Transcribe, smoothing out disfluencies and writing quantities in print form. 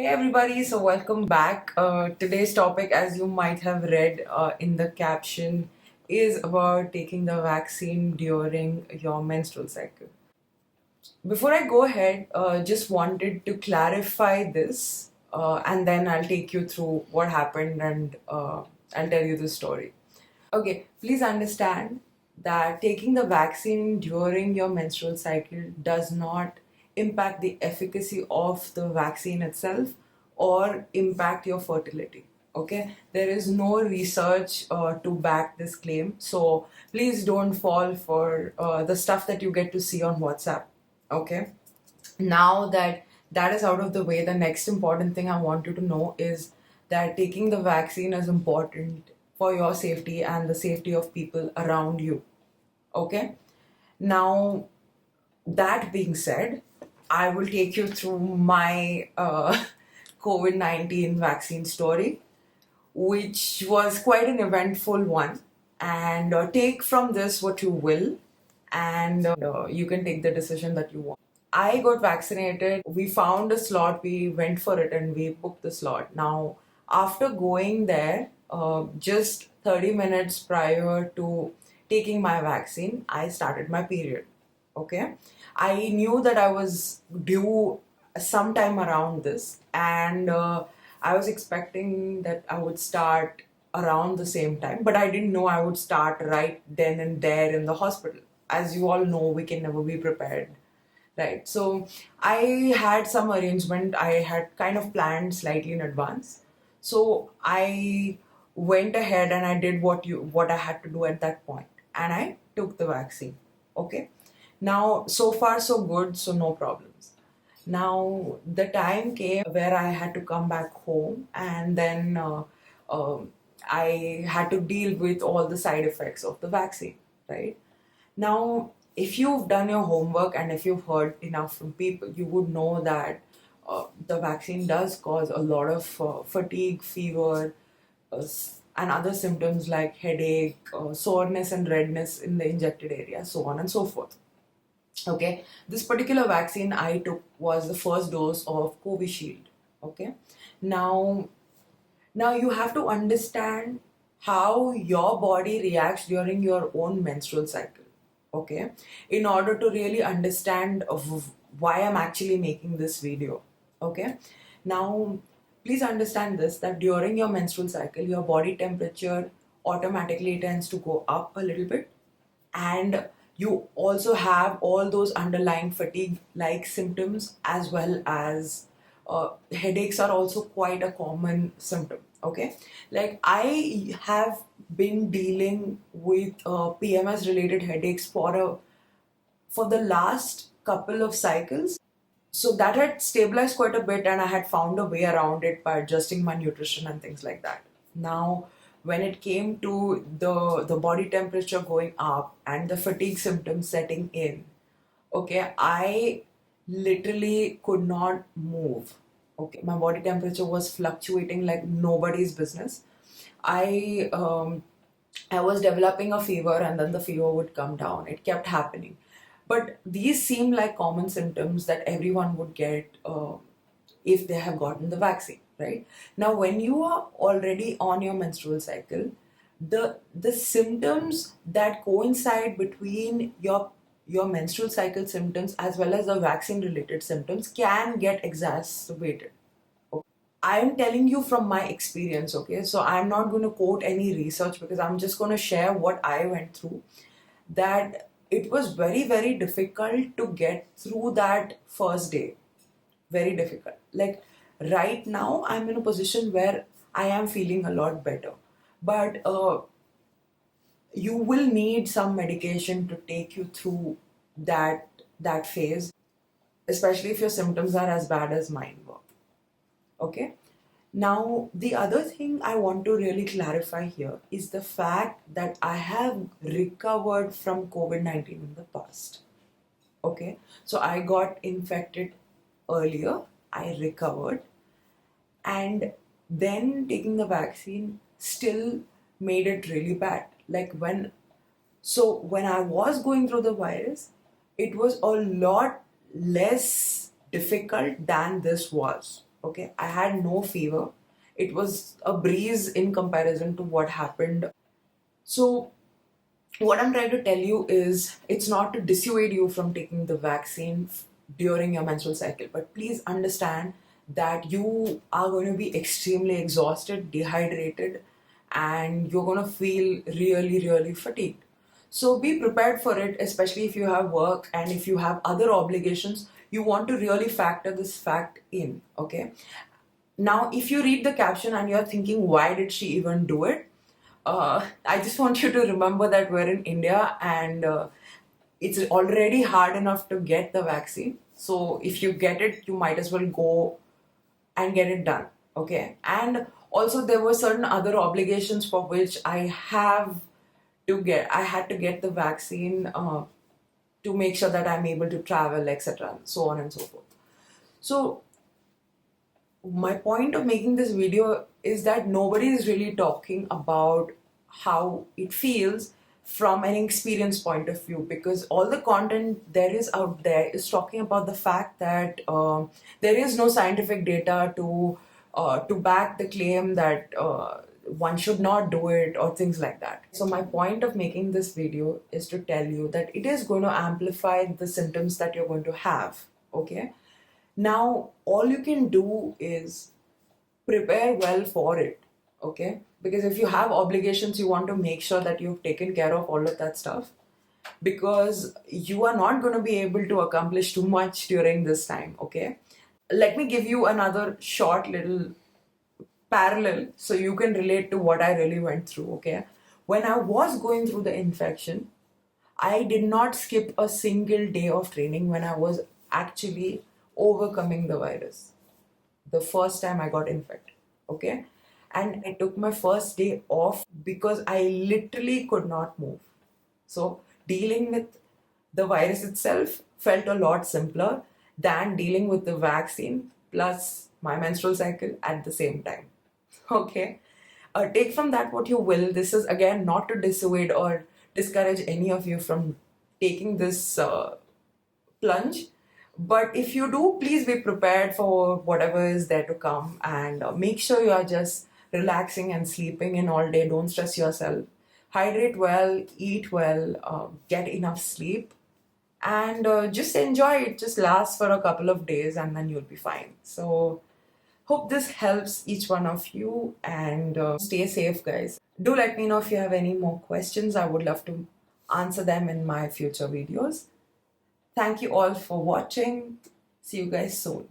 Hey everybody, so welcome back. Today's topic, as you might have read in the caption, is about taking the vaccine during your menstrual cycle. Before I go ahead, just wanted to clarify this and then I'll take you through what happened and I'll tell you the story. Okay, please understand that taking the vaccine during your menstrual cycle does not impact the efficacy of the vaccine itself or impact your fertility. Okay, there is no research to back this claim, so please don't fall for the stuff that you get to see on WhatsApp. Okay, now that that is out of the way, the next important thing I want you to know is that taking the vaccine is important for your safety and the safety of people around you. Okay, now that being said, I will take you through my COVID-19 vaccine story, which was quite an eventful one. And take from this what you will, and you can take the decision that you want. I got vaccinated. We found a slot, we went for it, and we booked the slot. Now, after going there, just 30 minutes prior to taking my vaccine, I started my period. Okay. I knew that I was due sometime around this, and I was expecting that I would start around the same time, but I didn't know I would start right then and there in the hospital. As you all know, we can never be prepared, right? So I had some arrangement, I had kind of planned slightly in advance. So I went ahead and I did what I had to do at that point, and I took the vaccine. Okay. Now, so far so good, so no problems. Now the time came where I had to come back home, and then I had to deal with all the side effects of the vaccine, right? Now, if you've done your homework and if you've heard enough from people, you would know that the vaccine does cause a lot of fatigue, fever, and other symptoms like headache, soreness, and redness in the injected area, so on and so forth. Okay, this particular vaccine I took was the first dose of Covishield. Okay, now now you have to understand how your body reacts during your own menstrual cycle. Okay, in order to really understand of why I'm actually making this video. Okay, now please understand this, that during your menstrual cycle, your body temperature automatically tends to go up a little bit, and you also have all those underlying fatigue like symptoms, as well as headaches are also quite a common symptom. Okay, like I have been dealing with PMS related headaches for the last couple of cycles, so that had stabilized quite a bit, and I had found a way around it by adjusting my nutrition and things like that. Now, when it came to the body temperature going up and the fatigue symptoms setting in, okay, I literally could not move. Okay, my body temperature was fluctuating like nobody's business. I um, I was developing a fever, and then the fever would come down. It kept happening. But these seem like common symptoms that everyone would get if they have gotten the vaccine, right? Now, when you are already on your menstrual cycle, the symptoms that coincide between your menstrual cycle symptoms as well as the vaccine related symptoms can get exacerbated. I'm telling you from my experience, okay? So I'm not going to quote any research because I'm just going to share what I went through. That it was very, very difficult to get through that first day. Very difficult. Like right now, I'm in a position where I am feeling a lot better. But you will need some medication to take you through that phase, especially if your symptoms are as bad as mine were. Okay. Now, the other thing I want to really clarify here is the fact that I have recovered from COVID 19 in the past. Okay, so I got infected earlier, I recovered, and then taking the vaccine still made it really bad. Like when I was going through the virus, it was a lot less difficult than this was. Okay, I had no fever. It was a breeze in comparison to what happened. So what I'm trying to tell you is it's not to dissuade you from taking the vaccine during your menstrual cycle, but please understand that you are going to be extremely exhausted, dehydrated, and you're going to feel really, really fatigued. So be prepared for it, especially if you have work and if you have other obligations. You want to really factor this fact in, okay? Now, if you read the caption and you're thinking, why did she even do it? I just want you to remember that we're in India and it's already hard enough to get the vaccine. So if you get it, you might as well go and get it done. Okay. And also, there were certain other obligations for which I had to get the vaccine to make sure that I'm able to travel, etc., so on and so forth. So my point of making this video is that nobody is really talking about how it feels from an experience point of view, because all the content there is out there is talking about the fact that there is no scientific data to back the claim that one should not do it or things like that. So my point of making this video is to tell you that it is going to amplify the symptoms that you're going to have. Okay, now, all you can do is prepare well for it, okay? Because if you have obligations, you want to make sure that you've taken care of all of that stuff, because you are not going to be able to accomplish too much during this time, okay? Let me give you another short little parallel so you can relate to what I really went through, okay? When I was going through the infection, I did not skip a single day of training when I was actually overcoming the virus. The first time I got infected, okay? And I took my first day off because I literally could not move. So dealing with the virus itself felt a lot simpler than dealing with the vaccine plus my menstrual cycle at the same time. Okay. Take from that what you will. This is again not to dissuade or discourage any of you from taking this plunge. But if you do, please be prepared for whatever is there to come, and make sure you are just relaxing and sleeping in all day. Don't stress yourself. Hydrate well, eat well, get enough sleep, and just enjoy it. Just last for a couple of days and then you'll be fine. So, hope this helps each one of you, and stay safe, guys. Do let me know if you have any more questions. I would love to answer them in my future videos. Thank you all for watching. See you guys soon.